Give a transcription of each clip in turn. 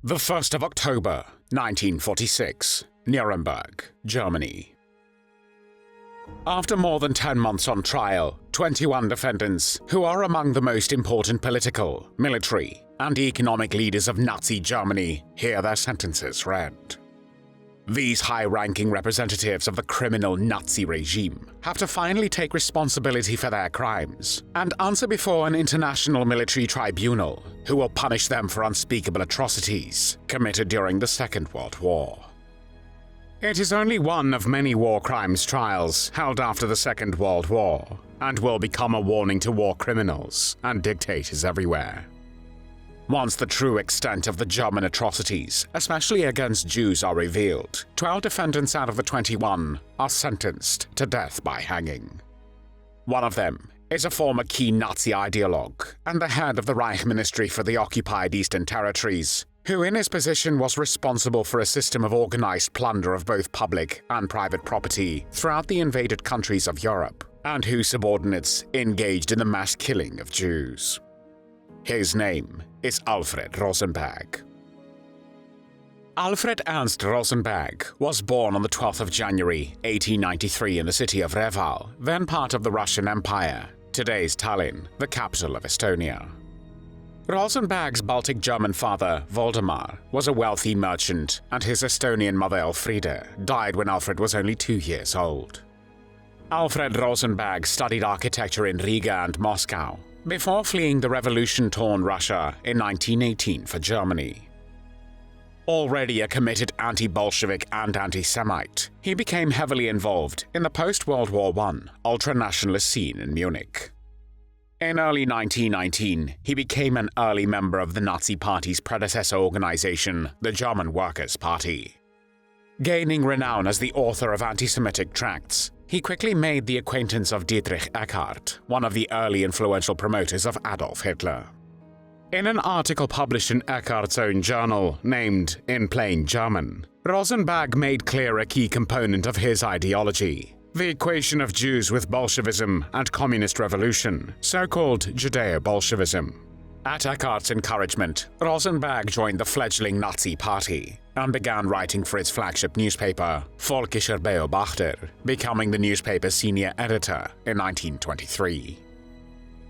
The 1st of October, 1946, Nuremberg, Germany. After more than 10 months on trial, 21 defendants, who are among the most important political, military, and economic leaders of Nazi Germany, hear their sentences read. These high-ranking representatives of the criminal Nazi regime have to finally take responsibility for their crimes and answer before an international military tribunal who will punish them for unspeakable atrocities committed during the Second World War. It is only one of many war crimes trials held after the Second World War and will become a warning to war criminals and dictators everywhere. Once the true extent of the German atrocities, especially against Jews, are revealed, 12 defendants out of the 21 are sentenced to death by hanging. One of them is a former key Nazi ideologue and the head of the Reich Ministry for the occupied Eastern Territories, who in his position was responsible for a system of organized plunder of both public and private property throughout the invaded countries of Europe, and whose subordinates engaged in the mass killing of Jews. His name is Alfred Rosenberg. Alfred Ernst Rosenberg was born on the 12th of January 1893 in the city of Reval, then part of the Russian Empire, today's Tallinn, the capital of Estonia. Rosenberg's Baltic German father, Waldemar, was a wealthy merchant, and his Estonian mother, Elfriede, died when Alfred was only 2 years old. Alfred Rosenberg studied architecture in Riga and Moscow, before fleeing the revolution-torn Russia in 1918 for Germany. Already a committed anti-Bolshevik and antisemite, he became heavily involved in the post-World War I ultranationalist scene in Munich. In early 1919, he became an early member of the Nazi Party's predecessor organization, the German Workers' Party. Gaining renown as the author of anti-Semitic tracts, he quickly made the acquaintance of Dietrich Eckart, one of the early influential promoters of Adolf Hitler. In an article published in Eckart's own journal, named In Plain German, Rosenberg made clear a key component of his ideology: the equation of Jews with Bolshevism and communist revolution, so-called Judeo-Bolshevism. At Eckart's encouragement, Rosenberg joined the fledgling Nazi Party and began writing for its flagship newspaper, Volkischer Beobachter, becoming the newspaper's senior editor in 1923.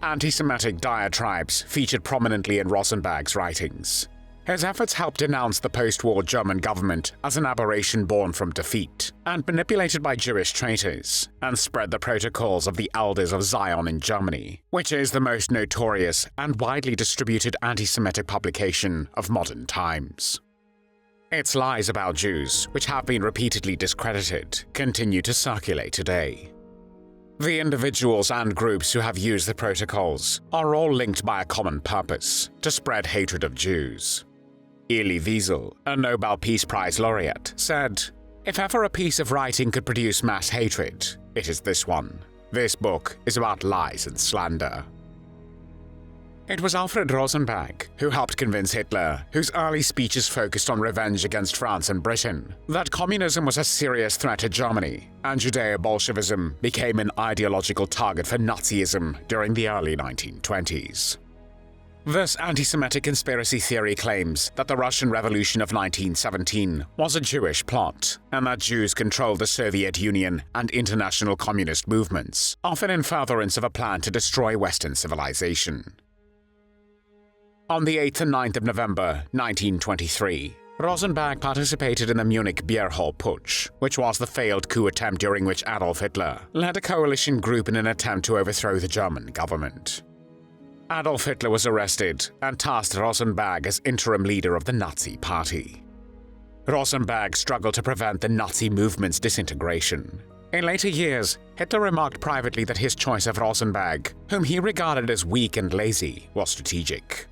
Anti-Semitic diatribes featured prominently in Rosenberg's writings. His efforts helped denounce the post-war German government as an aberration born from defeat and manipulated by Jewish traitors, and spread the protocols of the Elders of Zion in Germany, which is the most notorious and widely distributed anti-Semitic publication of modern times. Its lies about Jews, which have been repeatedly discredited, continue to circulate today. The individuals and groups who have used the protocols are all linked by a common purpose: to spread hatred of Jews. Elie Wiesel, a Nobel Peace Prize laureate, said, "If ever a piece of writing could produce mass hatred, it is this one. This book is about lies and slander." It was Alfred Rosenberg who helped convince Hitler, whose early speeches focused on revenge against France and Britain, that communism was a serious threat to Germany, and Judeo-Bolshevism became an ideological target for Nazism during the early 1920s. This anti-Semitic conspiracy theory claims that the Russian Revolution of 1917 was a Jewish plot, and that Jews controlled the Soviet Union and international communist movements, often in furtherance of a plan to destroy Western civilization. On the 8th and 9th of November 1923, Rosenberg participated in the Munich Beer Hall Putsch, which was the failed coup attempt during which Adolf Hitler led a coalition group in an attempt to overthrow the German government. Adolf Hitler was arrested and tasked Rosenberg as interim leader of the Nazi Party. Rosenberg struggled to prevent the Nazi movement's disintegration. In later years, Hitler remarked privately that his choice of Rosenberg, whom he regarded as weak and lazy, was strategic.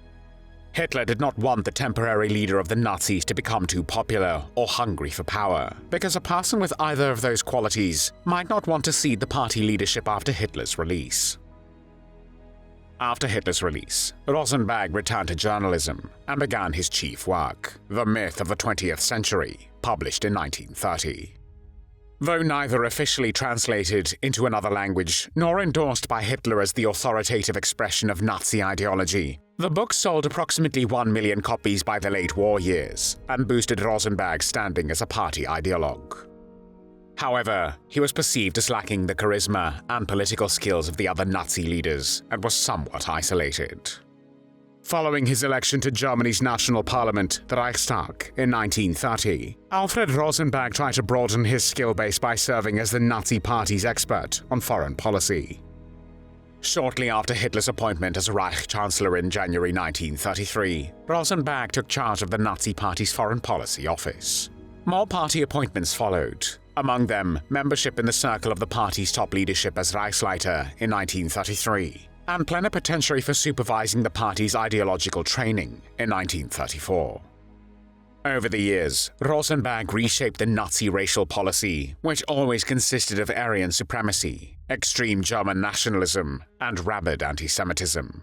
Hitler did not want the temporary leader of the Nazis to become too popular or hungry for power, because a person with either of those qualities might not want to cede the party leadership after Hitler's release. After Hitler's release, Rosenberg returned to journalism and began his chief work, The Myth of the 20th Century, published in 1930. Though neither officially translated into another language nor endorsed by Hitler as the authoritative expression of Nazi ideology, the book sold approximately 1 million copies by the late war years and boosted Rosenberg's standing as a party ideologue. However, he was perceived as lacking the charisma and political skills of the other Nazi leaders and was somewhat isolated. Following his election to Germany's national parliament, the Reichstag, in 1930, Alfred Rosenberg tried to broaden his skill base by serving as the Nazi Party's expert on foreign policy. Shortly after Hitler's appointment as Reich Chancellor in January 1933, Rosenberg took charge of the Nazi Party's foreign policy office. More party appointments followed, among them membership in the circle of the party's top leadership as Reichsleiter in 1933, and plenipotentiary for supervising the party's ideological training in 1934. Over the years, Rosenberg reshaped the Nazi racial policy, which always consisted of Aryan supremacy, extreme German nationalism, and rabid antisemitism.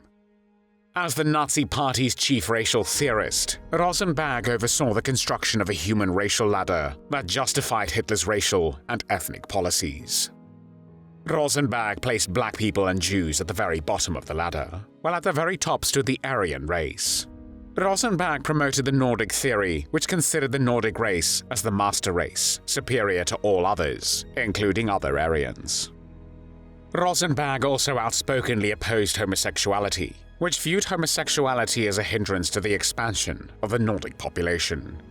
As the Nazi Party's chief racial theorist, Rosenberg oversaw the construction of a human racial ladder that justified Hitler's racial and ethnic policies. Rosenberg placed black people and Jews at the very bottom of the ladder, while at the very top stood the Aryan race. Rosenberg promoted the Nordic theory, which considered the Nordic race as the master race, superior to all others, including other Aryans. Rosenberg also outspokenly opposed homosexuality, which viewed homosexuality as a hindrance to the expansion of the Nordic population.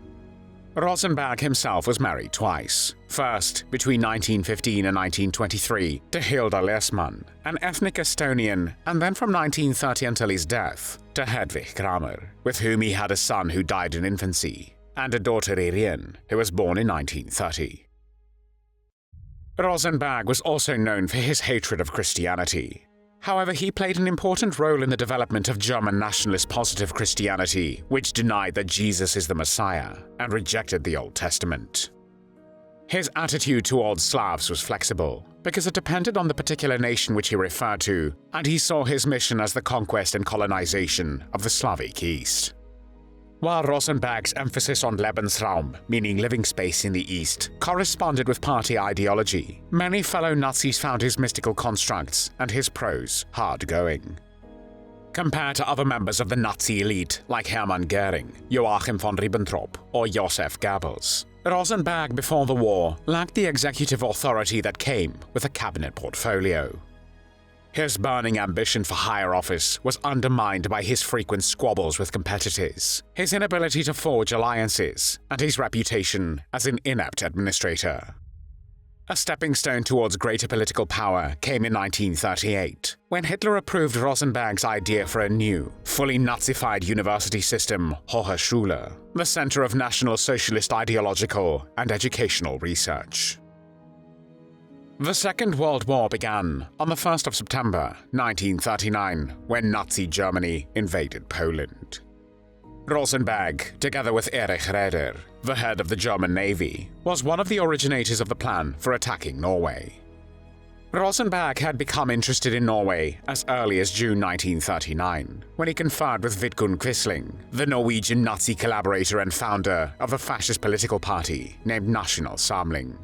Rosenberg himself was married twice, first between 1915 and 1923 to Hilda Lersman, an ethnic Estonian, and then from 1930 until his death to Hedwig Kramer, with whom he had a son who died in infancy, and a daughter Aryan, who was born in 1930. Rosenberg was also known for his hatred of Christianity. However, he played an important role in the development of German nationalist positive Christianity, which denied that Jesus is the Messiah and rejected the Old Testament. His attitude towards Slavs was flexible, because it depended on the particular nation which he referred to, and he saw his mission as the conquest and colonization of the Slavic East. While Rosenberg's emphasis on Lebensraum, meaning living space in the East, corresponded with party ideology, many fellow Nazis found his mystical constructs and his prose hard-going. Compared to other members of the Nazi elite like Hermann Göring, Joachim von Ribbentrop, or Joseph Goebbels, Rosenberg before the war lacked the executive authority that came with a cabinet portfolio. His burning ambition for higher office was undermined by his frequent squabbles with competitors, his inability to forge alliances, and his reputation as an inept administrator. A stepping stone towards greater political power came in 1938, when Hitler approved Rosenberg's idea for a new, fully Nazified university system, Hochschule, the center of National Socialist ideological and educational research. The Second World War began on the 1st of September 1939, when Nazi Germany invaded Poland. Rosenberg, together with Erich Raeder, the head of the German Navy, was one of the originators of the plan for attacking Norway. Rosenberg had become interested in Norway as early as June 1939, when he conferred with Vidkun Quisling, the Norwegian Nazi collaborator and founder of the fascist political party named National Samling.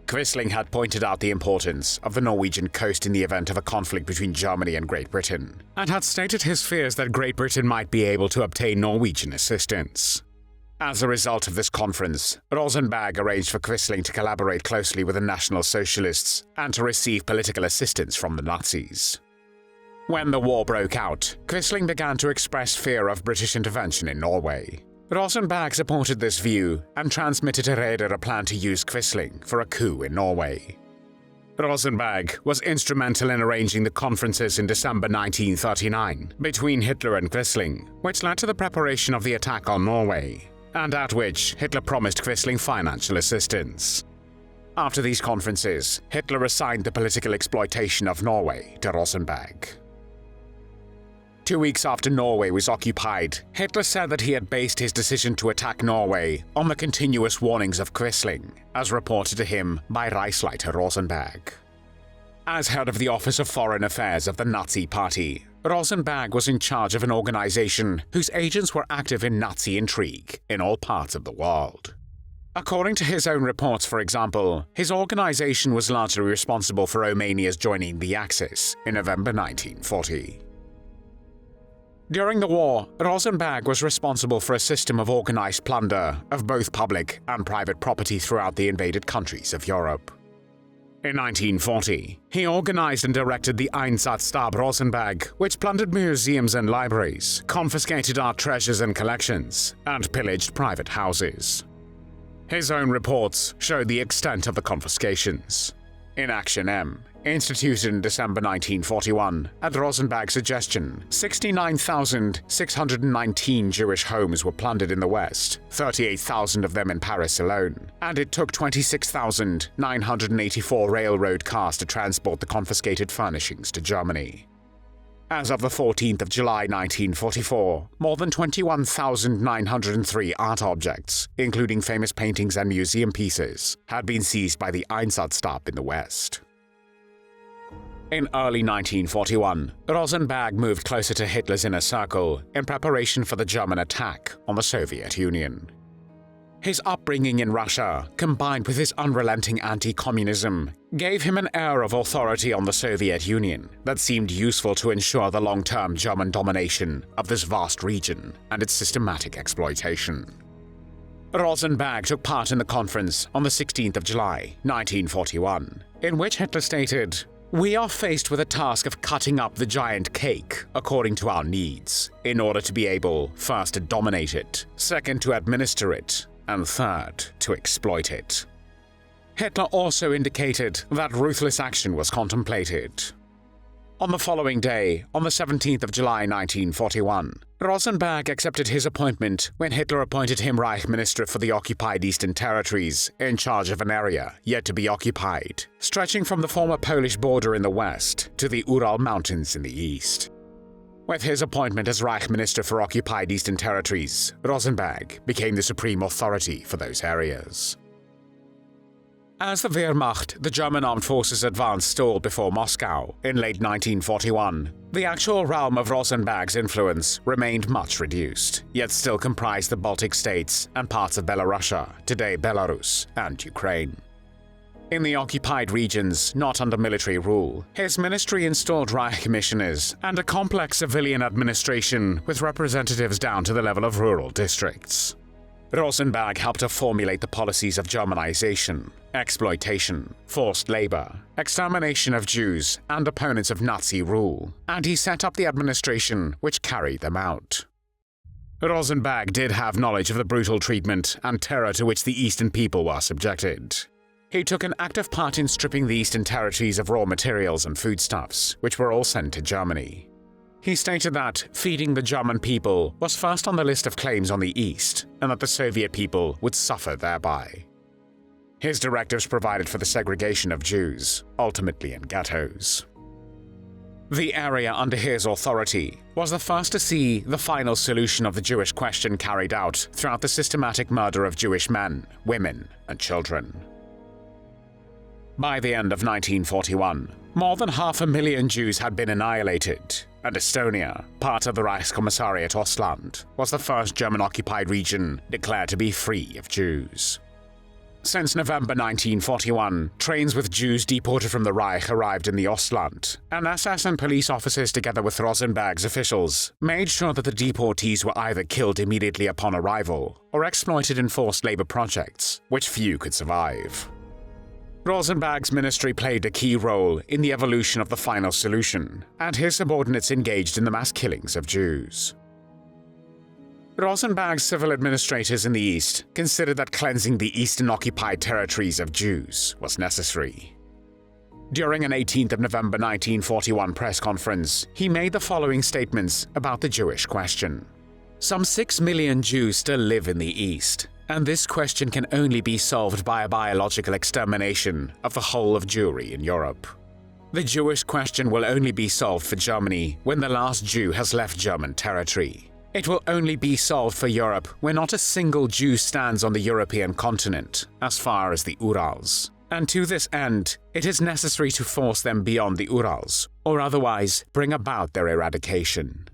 Quisling had pointed out the importance of the Norwegian coast in the event of a conflict between Germany and Great Britain, and had stated his fears that Great Britain might be able to obtain Norwegian assistance. As a result of this conference, Rosenberg arranged for Quisling to collaborate closely with the National Socialists and to receive political assistance from the Nazis. When the war broke out, Quisling began to express fear of British intervention in Norway. Rosenberg supported this view and transmitted to Raeder a plan to use Quisling for a coup in Norway. Rosenberg was instrumental in arranging the conferences in December 1939 between Hitler and Quisling, which led to the preparation of the attack on Norway, and at which Hitler promised Quisling financial assistance. After these conferences, Hitler assigned the political exploitation of Norway to Rosenberg. 2 weeks after Norway was occupied, Hitler said that he had based his decision to attack Norway on the continuous warnings of Quisling, as reported to him by Reichsleiter Rosenberg. As head of the Office of Foreign Affairs of the Nazi Party, Rosenberg was in charge of an organization whose agents were active in Nazi intrigue in all parts of the world. According to his own reports, for example, his organization was largely responsible for Romania's joining the Axis in November 1940. During the war, Rosenberg was responsible for a system of organized plunder of both public and private property throughout the invaded countries of Europe. In 1940, he organized and directed the Einsatzstab Rosenberg, which plundered museums and libraries, confiscated art treasures and collections, and pillaged private houses. His own reports show the extent of the confiscations. In Action M, instituted in December 1941, at Rosenberg's suggestion, 69,619 Jewish homes were plundered in the West, 38,000 of them in Paris alone, and it took 26,984 railroad cars to transport the confiscated furnishings to Germany. As of the 14th of July 1944, more than 21,903 art objects, including famous paintings and museum pieces, had been seized by the Einsatzstab in the West. In early 1941, Rosenberg moved closer to Hitler's inner circle in preparation for the German attack on the Soviet Union. His upbringing in Russia, combined with his unrelenting anti-communism, gave him an air of authority on the Soviet Union that seemed useful to ensure the long-term German domination of this vast region and its systematic exploitation. Rosenberg took part in the conference on the 16th of July, 1941, in which Hitler stated, "We are faced with a task of cutting up the giant cake according to our needs, in order to be able, first, to dominate it, second, to administer it, and third, to exploit it." Hitler also indicated that ruthless action was contemplated. On the following day, on the 17th of July 1941, Rosenberg accepted his appointment when Hitler appointed him Reich Minister for the occupied Eastern Territories, in charge of an area yet to be occupied, stretching from the former Polish border in the west to the Ural Mountains in the east. With his appointment as Reich Minister for occupied Eastern Territories, Rosenberg became the supreme authority for those areas. As the Wehrmacht, the German armed forces advance stalled before Moscow in late 1941, the actual realm of Rosenberg's influence remained much reduced, yet still comprised the Baltic States and parts of Belarusia, today Belarus, and Ukraine. In the occupied regions not under military rule, his ministry installed Reich commissioners and a complex civilian administration with representatives down to the level of rural districts. Rosenberg helped to formulate the policies of Germanization, exploitation, forced labor, extermination of Jews, and opponents of Nazi rule, and he set up the administration which carried them out. Rosenberg did have knowledge of the brutal treatment and terror to which the Eastern people were subjected. He took an active part in stripping the Eastern territories of raw materials and foodstuffs, which were all sent to Germany. He stated that feeding the German people was first on the list of claims on the East, and that the Soviet people would suffer thereby. His directives provided for the segregation of Jews, ultimately in ghettos. The area under his authority was the first to see the final solution of the Jewish question carried out throughout the systematic murder of Jewish men, women, and children. By the end of 1941, more than 500,000 Jews had been annihilated, and Estonia, part of the Reichskommissariat Ostland, was the first German-occupied region declared to be free of Jews. Since November 1941, trains with Jews deported from the Reich arrived in the Ostland, and SS and police officers together with Rosenberg's officials made sure that the deportees were either killed immediately upon arrival or exploited in forced labor projects, which few could survive. Rosenberg's ministry played a key role in the evolution of the final solution, and his subordinates engaged in the mass killings of Jews. Rosenberg's civil administrators in the East considered that cleansing the Eastern occupied territories of Jews was necessary. During an 18th of November 1941 press conference, he made the following statements about the Jewish question. "Some 6 million Jews still live in the East, and this question can only be solved by a biological extermination of the whole of Jewry in Europe. The Jewish question will only be solved for Germany when the last Jew has left German territory. It will only be solved for Europe when not a single Jew stands on the European continent, as far as the Urals. And to this end, it is necessary to force them beyond the Urals, or otherwise bring about their eradication."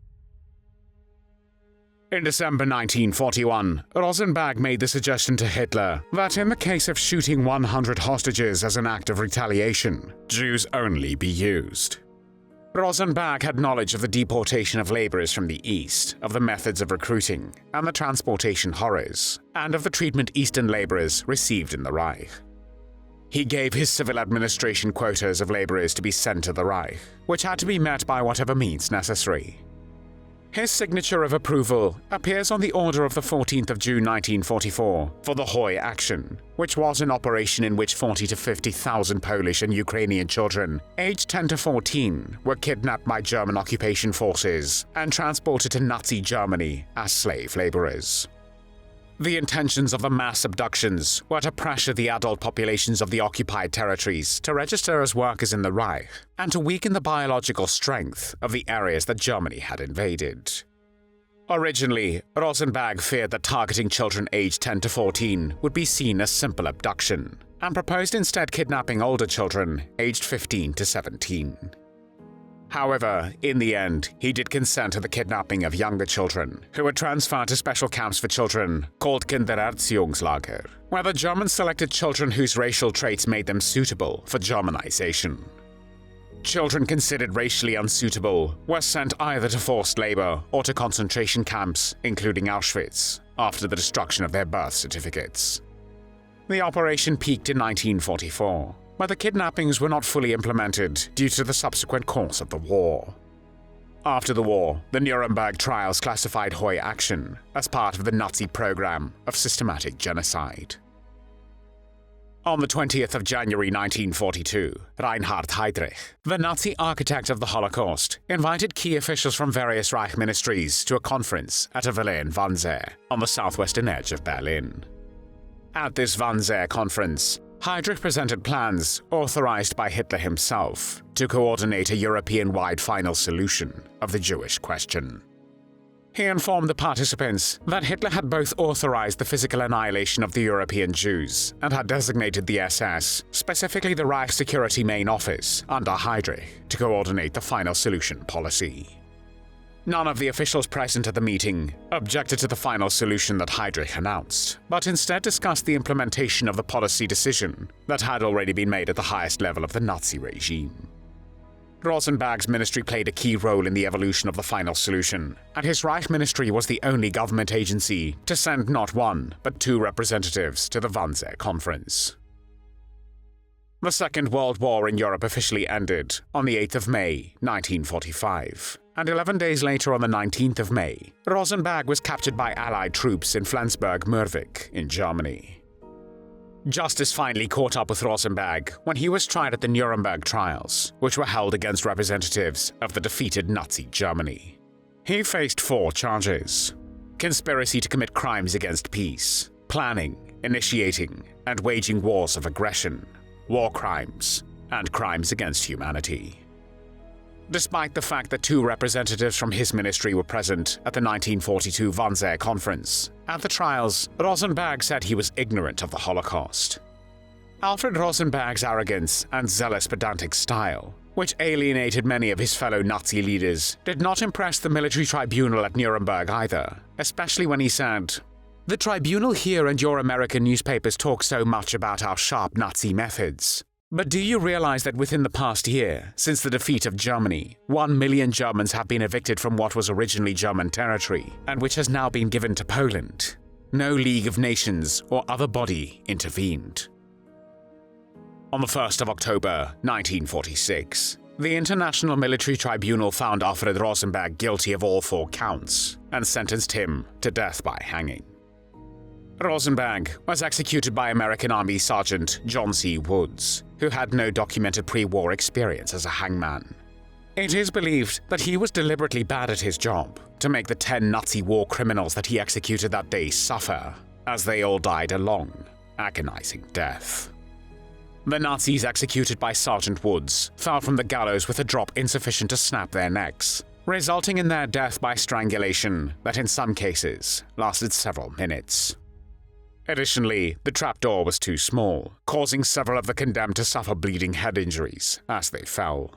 In December 1941, Rosenberg made the suggestion to Hitler that in the case of shooting 100 hostages as an act of retaliation, Jews only be used. Rosenberg had knowledge of the deportation of laborers from the East, of the methods of recruiting and the transportation horrors, and of the treatment Eastern laborers received in the Reich. He gave his civil administration quotas of laborers to be sent to the Reich, which had to be met by whatever means necessary. His signature of approval appears on the order of the 14th of June 1944 for the Hoy Action, which was an operation in which 40 to 50,000 Polish and Ukrainian children, aged 10 to 14, were kidnapped by German occupation forces and transported to Nazi Germany as slave laborers. The intentions of the mass abductions were to pressure the adult populations of the occupied territories to register as workers in the Reich and to weaken the biological strength of the areas that Germany had invaded. Originally, Rosenberg feared that targeting children aged 10 to 14 would be seen as simple abduction, and proposed instead kidnapping older children aged 15 to 17. However, in the end, he did consent to the kidnapping of younger children, who were transferred to special camps for children called Kindererziehungslager, where the Germans selected children whose racial traits made them suitable for Germanization. Children considered racially unsuitable were sent either to forced labor or to concentration camps, including Auschwitz, after the destruction of their birth certificates. The operation peaked in 1944. But the kidnappings were not fully implemented due to the subsequent course of the war. After the war, the Nuremberg Trials classified Hoy Action as part of the Nazi program of systematic genocide. On the 20th of January 1942, Reinhard Heydrich, the Nazi architect of the Holocaust, invited key officials from various Reich ministries to a conference at a villa in Wannsee, on the southwestern edge of Berlin. At this Wannsee conference, Heydrich presented plans, authorized by Hitler himself, to coordinate a European-wide final solution of the Jewish question. He informed the participants that Hitler had both authorized the physical annihilation of the European Jews and had designated the SS, specifically the Reich Security Main Office, under Heydrich, to coordinate the final solution policy. None of the officials present at the meeting objected to the final solution that Heydrich announced, but instead discussed the implementation of the policy decision that had already been made at the highest level of the Nazi regime. Rosenberg's ministry played a key role in the evolution of the final solution, and his Reich ministry was the only government agency to send not one, but two representatives to the Wannsee conference. The Second World War in Europe officially ended on the 8th of May, 1945, and 11 days later on the 19th of May, Rosenberg was captured by Allied troops in Flensburg-Mürwik in Germany. Justice finally caught up with Rosenberg when he was tried at the Nuremberg Trials, which were held against representatives of the defeated Nazi Germany. He faced 4 charges: conspiracy to commit crimes against peace, planning, initiating, and waging wars of aggression, war crimes, and crimes against humanity. Despite the fact that 2 representatives from his ministry were present at the 1942 Wannsee Conference, at the trials, Rosenberg said he was ignorant of the Holocaust. Alfred Rosenberg's arrogance and zealous pedantic style, which alienated many of his fellow Nazi leaders, did not impress the military tribunal at Nuremberg either, especially when he said, "The tribunal here and your American newspapers talk so much about our sharp Nazi methods. But do you realize that within the past year, since the defeat of Germany, 1 million Germans have been evicted from what was originally German territory, and which has now been given to Poland? No League of Nations or other body intervened." On the 1st of October, 1946, the International Military Tribunal found Alfred Rosenberg guilty of all 4 counts and sentenced him to death by hanging. Rosenberg was executed by American Army Sergeant John C. Woods, who had no documented pre-war experience as a hangman. It is believed that he was deliberately bad at his job to make the 10 Nazi war criminals that he executed that day suffer, as they all died a long, agonizing death. The Nazis executed by Sergeant Woods fell from the gallows with a drop insufficient to snap their necks, resulting in their death by strangulation that in some cases lasted several minutes. Additionally, the trapdoor was too small, causing several of the condemned to suffer bleeding head injuries as they fell.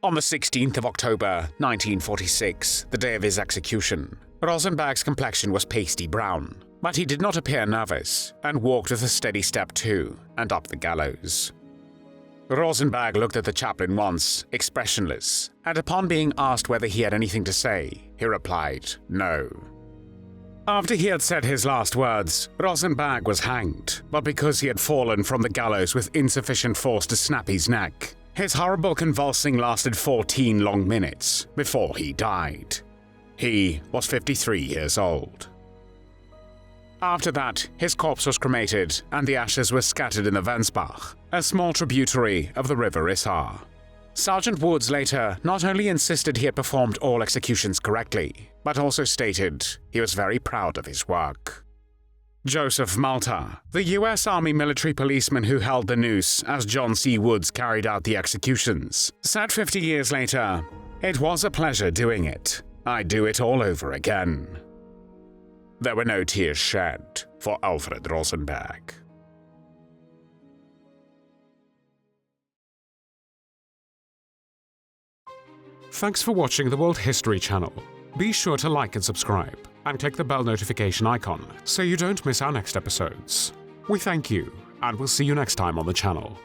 On the 16th of October, 1946, the day of his execution, Rosenberg's complexion was pasty brown, but he did not appear nervous and walked with a steady step to and up the gallows. Rosenberg looked at the chaplain once, expressionless, and upon being asked whether he had anything to say, he replied, no. After he had said his last words, Rosenberg was hanged, but because he had fallen from the gallows with insufficient force to snap his neck, his horrible convulsing lasted 14 long minutes before he died. He was 53 years old. After that, his corpse was cremated and the ashes were scattered in the Wensbach, a small tributary of the river Isar. Sergeant Woods later not only insisted he had performed all executions correctly, but also stated he was very proud of his work. Joseph Malta, the US Army military policeman who held the noose as John C. Woods carried out the executions, said 50 years later, "It was a pleasure doing it. I'd do it all over again." There were no tears shed for Alfred Rosenberg. Thanks for watching the World History Channel. Be sure to like and subscribe, and click the bell notification icon so you don't miss our next episodes. We thank you, and we'll see you next time on the channel.